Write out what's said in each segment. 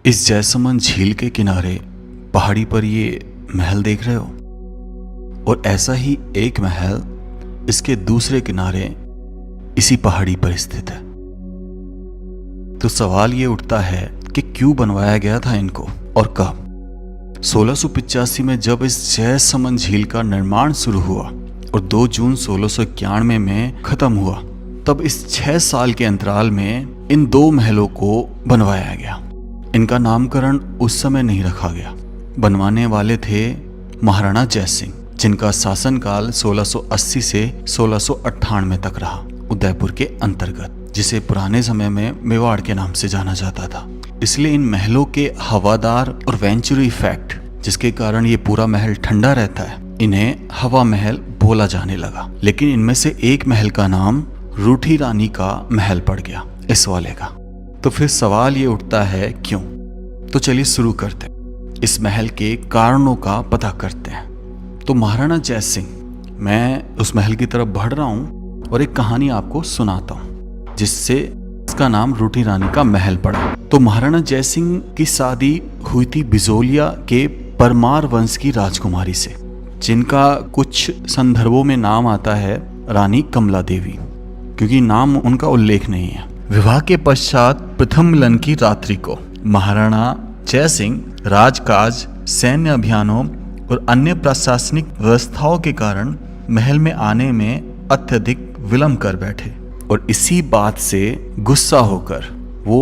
इस जैसमंद झील के किनारे पहाड़ी पर ये महल देख रहे हो, और ऐसा ही एक महल इसके दूसरे किनारे इसी पहाड़ी पर स्थित है। तो सवाल ये उठता है कि क्यों बनवाया गया था इनको और कब। 1685 में जब इस जैसमंद झील का निर्माण शुरू हुआ और 2 जून 1691 में खत्म हुआ, तब इस 6 साल के अंतराल में इन 2 महलों को बनवाया गया। इनका नामकरण उस समय नहीं रखा गया। बनवाने वाले थे महाराणा जय सिंह, जिनका शासनकाल 1680 से 1698 तक रहा, उदयपुर के अंतर्गत, जिसे पुराने समय में मेवाड़ के नाम से जाना जाता था। इसलिए इन महलों के हवादार और वेंचुरी इफेक्ट, जिसके कारण ये पूरा महल ठंडा रहता है, इन्हें हवा महल बोला जाने लगा। लेकिन इनमें से एक महल का नाम रूठी रानी का महल पड़ गया, इस वाले का। तो फिर सवाल ये उठता है क्यों। तो चलिए शुरू करते हैं, इस महल के कारणों का पता करते हैं। तो महाराणा जय सिंह, मैं उस महल की तरफ बढ़ रहा हूँ और एक कहानी आपको सुनाता हूँ, जिससे इसका नाम रूठी रानी का महल पड़ा। तो महाराणा जय सिंह की शादी हुई थी बिजोलिया के परमार वंश की राजकुमारी से, जिनका कुछ संदर्भों में नाम आता है रानी कमला देवी, क्योंकि नाम उनका उल्लेख नहीं है। विवाह के पश्चात प्रथम मिलन की रात्रि को महाराणा जय सिंह राजकाज, सैन्य अभियानों और अन्य प्रशासनिक व्यवस्थाओं के कारण महल में आने में अत्यधिक विलंब कर बैठे, और इसी बात से गुस्सा होकर वो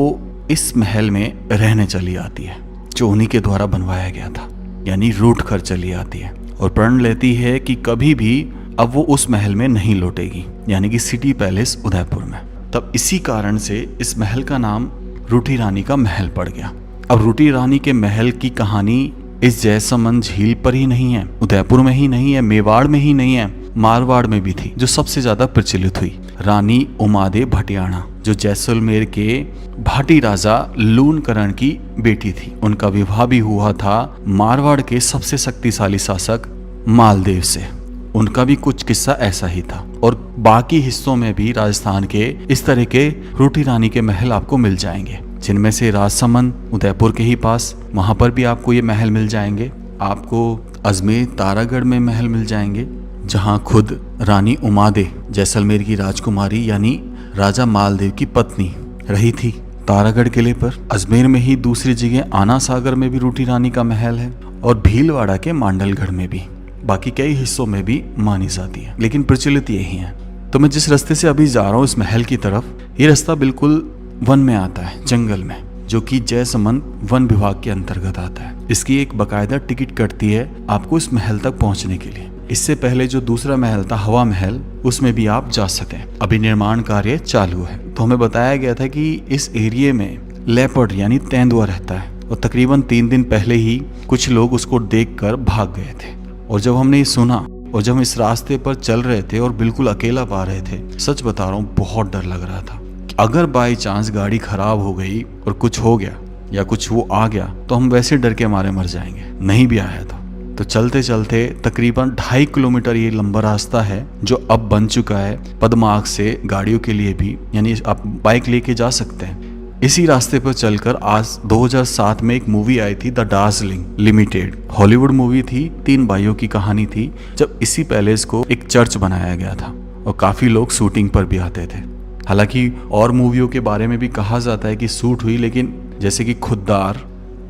इस महल में रहने चली आती है, जो उन्हीं के द्वारा बनवाया गया था, यानी रूठ कर चली आती है, और प्रण लेती है कि कभी भी अब वो उस महल में नहीं लौटेगी, यानी कि सिटी पैलेस उदयपुर में। तब इसी कारण से इस महल का नाम रूठी रानी का महल पड़ गया। अब रूठी रानी के महल की कहानी इस जैसमंद झील पर ही नहीं है, उदयपुर में ही नहीं है, मेवाड़ में ही नहीं है, मारवाड़ में भी थी, जो सबसे ज्यादा प्रचलित हुई। रानी उमादे भटियाणा, जो जैसलमेर के भाटी राजा लूणकरण की बेटी थी, उनका विवाह भी हुआ था मारवाड़ के सबसे शक्तिशाली शासक मालदेव से। उनका भी कुछ किस्सा ऐसा ही था, और बाकी हिस्सों में भी राजस्थान के इस तरह के रूठी रानी के महल आपको मिल जाएंगे, जिनमें से राजसमंद उदयपुर के ही पास, वहां पर भी आपको ये महल मिल जाएंगे। आपको अजमेर तारागढ़ में महल मिल जाएंगे, जहां खुद रानी उमादे जैसलमेर की राजकुमारी यानी राजा मालदेव की पत्नी रही थी तारागढ़ किले पर। अजमेर में ही दूसरी जगह आना सागर में भी रूठी रानी का महल है, और भीलवाड़ा के मांडलगढ़ में भी, बाकी कई हिस्सों में भी मानी जाती है, लेकिन प्रचलित यही है। तो मैं जिस रास्ते से अभी जा रहा हूँ इस महल की तरफ, ये रास्ता बिल्कुल वन में आता है, जंगल में, जो कि जैसमंद वन विभाग के अंतर्गत आता है। इसकी एक बकायदा टिकट कटती है आपको इस महल तक पहुंचने के लिए। इससे पहले जो दूसरा महल था हवा महल, उसमें भी आप जा सकें। अभी निर्माण कार्य चालू है। तो हमें बताया गया था कि इस एरिया में लेपर्ड यानी तेंदुआ रहता है, और तकरीबन 3 दिन पहले ही कुछ लोग उसको देखकर भाग गए थे। और जब हमने ये सुना, और जब हम इस रास्ते पर चल रहे थे और बिल्कुल अकेला पा रहे थे, सच बता रहा हूँ बहुत डर लग रहा था। अगर बाई चांस गाड़ी खराब हो गई और कुछ हो गया या कुछ वो आ गया, तो हम वैसे डर के मारे मर जाएंगे। नहीं भी आया तो चलते चलते तकरीबन 2.5 किलोमीटर ये लंबा रास्ता है, जो अब बन चुका है पदमार्ग से गाड़ियों के लिए भी, यानी आप बाइक लेके जा सकते हैं। इसी रास्ते पर चलकर आज 2007 में एक मूवी आई थी the Darjeeling limited, Hollywood movie थी, 3 भाइयों की कहानी थी, जब इसी पैलेस को एक चर्च बनाया गया था, और काफी लोग शूटिंग पर भी आते थे। हालांकि और मूवियों के बारे में भी कहा जाता है कि शूट हुई, लेकिन जैसे कि खुद्दार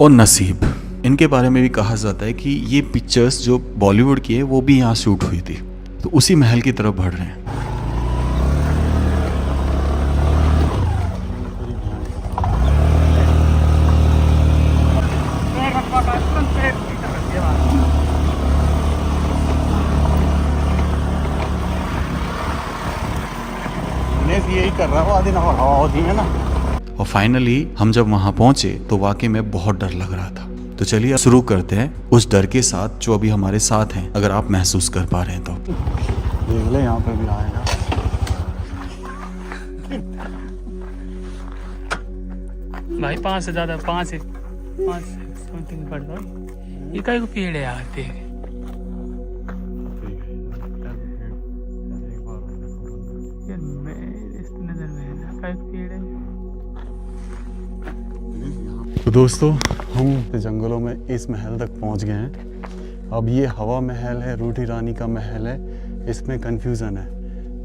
और नसीब, इनके बारे में भी कहा जाता है कि ये पिक्चर्स जो बॉलीवुड की है वो भी यहाँ शूट हुई थी। तो उसी महल की तरफ बढ़ रहे हैं। यही कर रहा हूँ, आधी हवा होती है ना। और फाइनली हम जब वहां पहुंचे तो वाकई में बहुत डर लग रहा था। तो चलिए शुरू करते हैं उस डर के साथ जो अभी हमारे साथ हैं, अगर आप महसूस कर पा रहे हैं तो। देख ले, यहाँ पे भी आएगा। भाई 5 से ज्यादा, 5 समथिंग पड़ रहा। ये काय को पेड़ है यार, देख। तो दोस्तों हम जंगलों में इस महल तक पहुंच गए हैं। अब ये हवा महल है, रूठी रानी का महल है, इसमें कंफ्यूजन है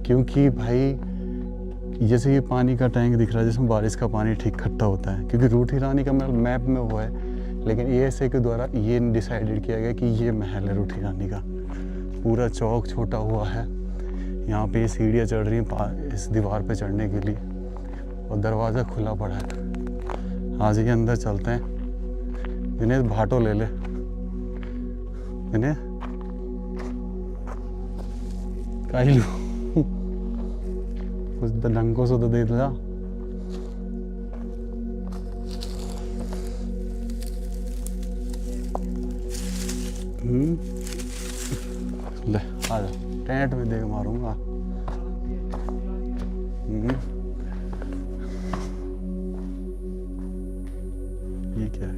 क्योंकि भाई जैसे ये पानी का टैंक दिख रहा है जिसमें बारिश का पानी ठीक इकट्ठा होता है, क्योंकि रूठी रानी का महल मैप में वो है, लेकिन एएसए के द्वारा ये डिसाइडेड किया गया कि ये महल है रूठी रानी का। पूरा चौक छोटा हुआ है, यहाँ पे सीढ़ियाँ चढ़ रही हैं इस दीवार पे चढ़ने के लिए, और दरवाज़ा खुला पड़ा है। आज ही अंदर चलते हैं। दिनेश भाटो ले ले। दिनेश काई लो कुछ ढंगों से तो दे दिया। ले आ जा, टेंट में देख मारूंगा। ये क्या है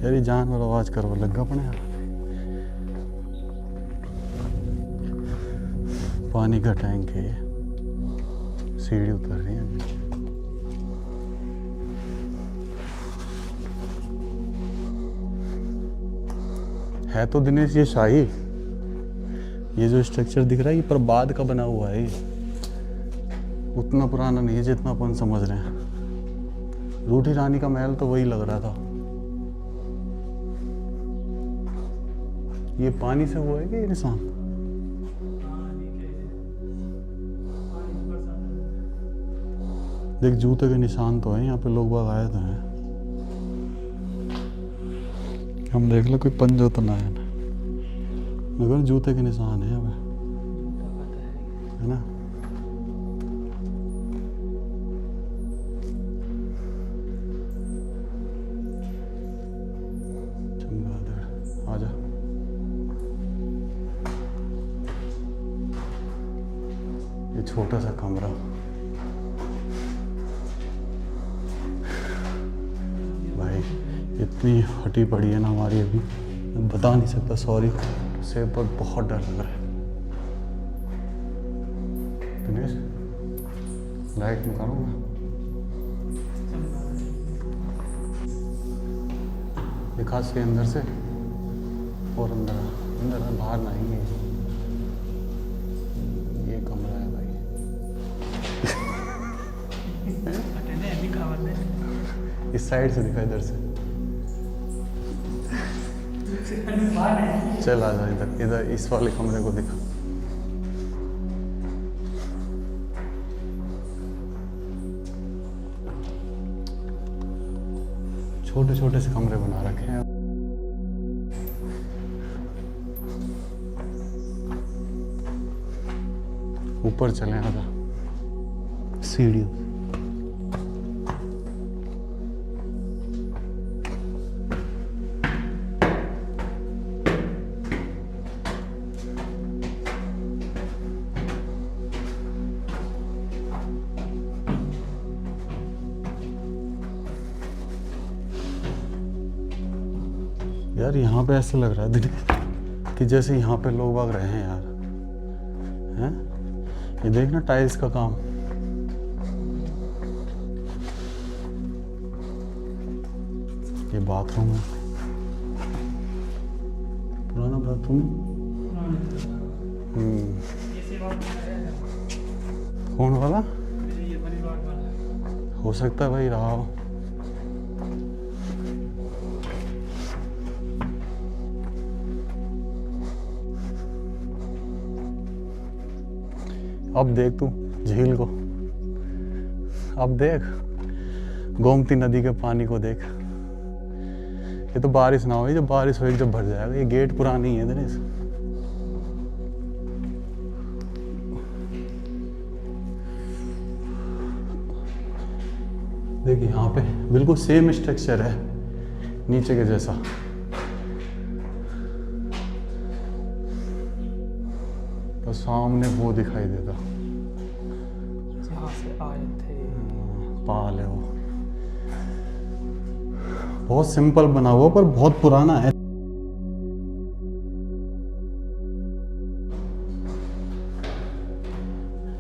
यार, ये जानवर आवाज करवा लगा अपने यार। पानी का टैंक है ये, सीढ़ी उतर रही है। है तो दिनेश ये शाही, ये जो स्ट्रक्चर दिख रहा है ये पर बाद का बना हुआ है, उतना पुराना नहीं है जितना अपन समझ रहे हैं। रूठी रानी का महल तो वही लग रहा था। ये पानी से हुआ है कि ये निशान? देख जूते के निशान तो है यहाँ पे, लोग बाग आए तो हैं। हम देख लो कोई पंजो तो ना है ना, मगर जूते के निशान है यहाँ पे, है ना। चमगादड़ आजा। ये छोटा सा कमरा, भाई इतनी फटी पड़ी है ना हमारी अभी, मैं बता नहीं सकता। सॉरी से, पर बहुत डर लग रहा है। दिनेश लाइट निकालूंगा। ये खास के अंदर से और अंदर अंदर बाहर ना ही है। ये कमरा है भाई। इस साइड से दिखा, इधर से चल आ जा इधर, इधर इस वाले कमरे को दिखा। छोटे छोटे से कमरे बना रखे हैं। ऊपर चले आजा सीढ़ी। यार यहाँ पे ऐसा लग रहा है कि जैसे यहाँ पे लोग बाग रहे हैं यार, हैं? ये देखना टाइल्स का काम। ये बाथरूम है, पुराना बाथरूम। कौन वाला? हो सकता है भाई रहा हो। अब देख तू झील को, अब देख गोमती नदी के पानी को देख। ये तो बारिश ना हुई, जब बारिश होगी जब भर जाएगा। ये गेट पुरानी है दिनेश। देखिए यहाँ पे बिल्कुल सेम स्ट्रक्चर है नीचे के जैसा। तो सामने वो दिखाई देता जहाँ से आए थे। पाल है वो, बहुत सिंपल बना हुआ पर बहुत पुराना है।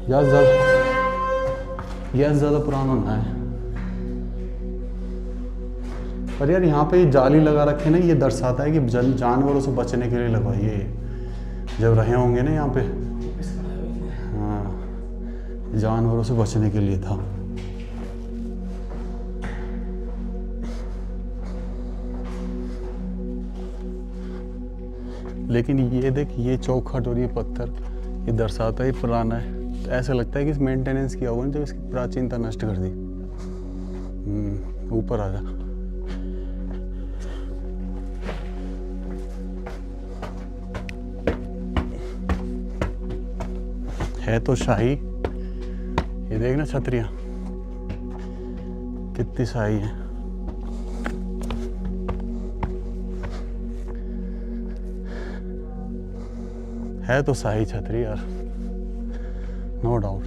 यार ज्यादा पुराना ना है। पर यार यहाँ पे ये जाली लगा रखे ना, ये दर्शाता है कि जानवरों से बचने के लिए लगवाई है ये, जब रहे होंगे ना यहाँ पे। हाँ, जानवरों से बचने के लिए था। लेकिन ये देख, ये चौखट और ये पत्थर, ये दर्शाता है पुराना है। तो ऐसा लगता है कि इस मेंटेनेंस किया होगा जब इसकी प्राचीनता नष्ट कर दी। ऊपर आ जा। है तो शाही, ये देखना छतरियां कितनी शाही है। है तो शाही छतरी यार, नो डाउट।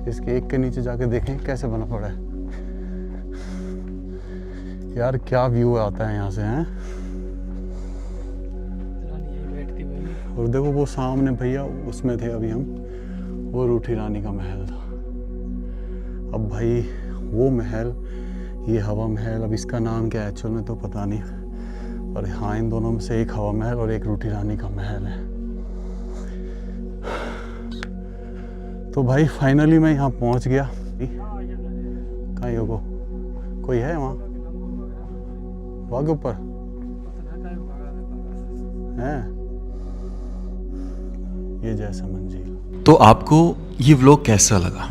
इसके एक के नीचे जाके देखें कैसे बना पड़ा है यार, क्या व्यू आता है यहाँ से, हैं। और देखो वो सामने भैया, उसमें थे अभी हम, वो रूठी रानी का महल था। अब भाई वो महल, ये हवा महल, अब इसका नाम क्या है एक्चुअल में तो पता नहीं, पर हाँ इन दोनों में से एक हवा महल और एक रूठी रानी का महल है। तो भाई फाइनली मैं यहाँ पहुँच गया। कहाँ योगो कोई है वहाँ, वहाँ के ऊपर है ये जैसलमेर झील। तो आपको ये व्लॉग कैसा लगा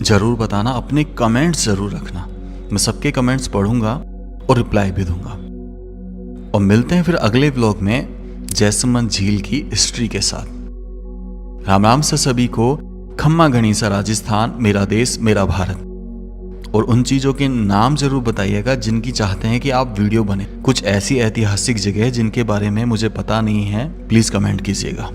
ज़रूर बताना, अपने कमेंट्स ज़रूर रखना। मैं सबके कमेंट्स पढ़ूंगा और रिप्लाई भी दूंगा। और मिलते हैं फिर अगले व्लॉग में जैसलमेर झील की हिस्ट्री के साथ। राम राम से सभी को। खम्मा घनीसा राजस्थान, मेरा देश मेरा भारत। और उन चीज़ों के नाम ज़रूर बताइएगा जिनकी चाहते हैं कि आप वीडियो बने। कुछ ऐसी ऐतिहासिक जगह जिनके बारे में मुझे पता नहीं है, प्लीज़ कमेंट कीजिएगा।